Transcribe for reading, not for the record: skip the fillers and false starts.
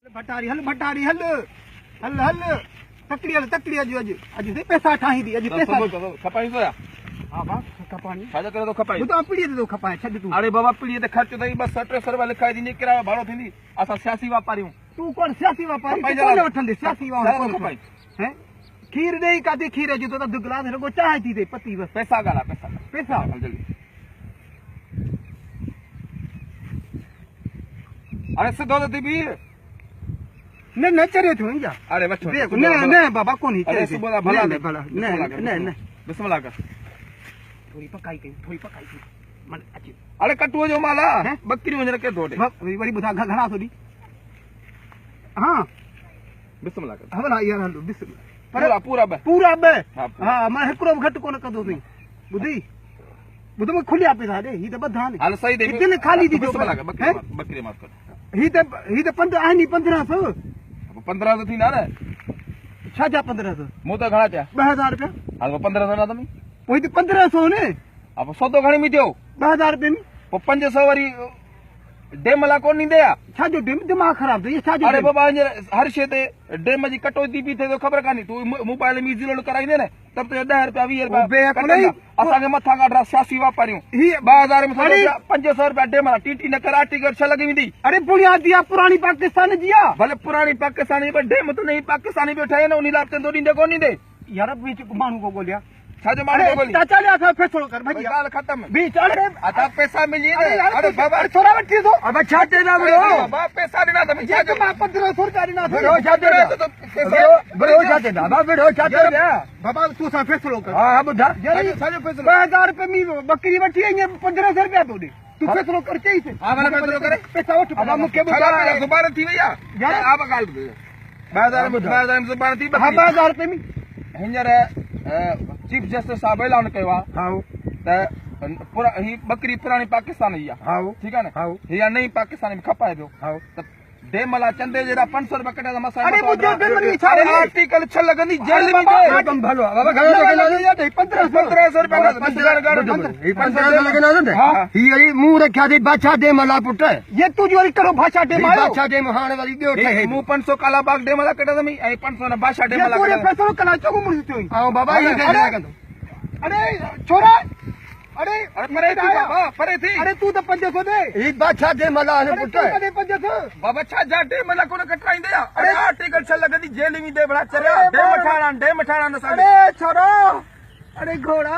भटारी हल हल हल तकड़ी अज से पैसा ठाही दी अज पैसा खपाई तो या हां बा खपानी छाजा करे तो खपाई तो पीड़ी तो खपाए छद तू अरे बाबा पीड़ी ते खर्च दई बस 70 रुपया लिखाई दी किराया भाड़ो थींदी असा सियासी व्यापारी हूं तू कौन सियासी व्यापारी खपाई कौन वठंदे सियासी कौन खपाई हैं खीर दे कादी खीर जो तो गिलास रगो चाय थी दे पति बस पैसा गाला पैसा पैसा जल्दी अरे से दो दी भी न चरे तू या अरे बच्चो न बाबा कौन ही अरे सुबह भला भला न बिस्मिल्लाह कर थोड़ी पकाई मन अच्छी अरे कटुओ जो माला बकरी वञ रखे थोड़े वरी बुधा घणा थोड़ी हां बिस्मिल्लाह कर हवला यार हलो बिस्मिल्लाह पूरा बे हां मैं एकरो घट कोन कदो थी बुधी बुध में खुलिया पैसा दे ही तो बधा ने हाल सही दे दिन खाली दी बिस्मिल्लाह कर बकरी माफ कर ही तो 15 आनी 1500 1500 थी ना रे छाजा 1500 मु तो घणा त्या 2000 रुपया हाल 1500 ना तमी वही तो 1500 ने अब सौदो घणी मी थियो 2000 रुपये में 500 वरी डेम ला कोन नी दया छाजो दिमाग खराब थी छाजो अरे बाबा हर शे ते डेम जी कटौती भी थे तो खबर कानी तू मोबाइल में इजी लोड कराई दे ने तब तो 10 रुपया 20 रुपया असा के मथा गाडरा सियासी व्यापारी ही 2000 में 500 रुपया डेम ला टीटी न करा टिकट छ लगी दी अरे पुणिया दिया पुरानी पाकिस्तान जिया भले पुरानी पाकिस्तानी पर डेम तो नहीं पाकिस्तानी बैठा है ना उनी लाते दो नी दे कोनी दे यार बीच मानू को बोलिया छाजो मारे बोली चाचा ले आखा फैसलो कर भाई गाल खत्म बीच अरे आता पैसा मिली अरे बाबा छोरा बैठी दो अब छाते ना बरो बाबा पैसा देना तुम छाते मा 1500 रुपया देना बरो छाते बरो छाते बाबा बरो छाते बाबा तू सा फैसलो कर हां बुधा जल्दी छाजो फैसलो 2000 रुपया मी बकरी बैठी है 1500 रुपया तो दे तू फैसलो कर के से हां वाला फैसलो करे पैसा उठ अब मुके बुधा दोबारा थी भैया यार आप गाल 2000 में दोबारा थी हां 2000 रुपया मी हिंजर चीफ जस्टिस साहब ऐलान कयो हां त पूरा ही बकरी पुरानी पाकिस्तान ही हां ठीक है ना या नई पाकिस्तान में खपाए पियो हां त डेमला चंदे जेड़ा 500 रुपया कटा मसा अरे मुझे डेमल की छाड़े आर्टिकल 6 लगंदी जेल में दे तुम भलो बाबा घर लगे 1500 रुपया 1500 लगे ना दे ही अरी मुंह रखया दे बादशाह डेमला पुट ये तू जो करो भाषा डेमला बादशाह डेम हाने वाली दे उठे मु 500 काला बाग डेमला कटा दमी ए 500 ना भाषा डेमला पूरे फैसलो कला चोगु मुड़ तो हां बाबा ये अरे छोरा अरे परे थी बाबा परे थी अरे तू तो 500 दे एक बादशाह डेमला ने पुट दे 500 बाबा छा जा डेमला कोन कटराई दे अरे आर्टिकल 6 लगंदी जेल में दे बड़ा चरिया डेम ठाणा न साडे अरे छोरा अरे घोड़ा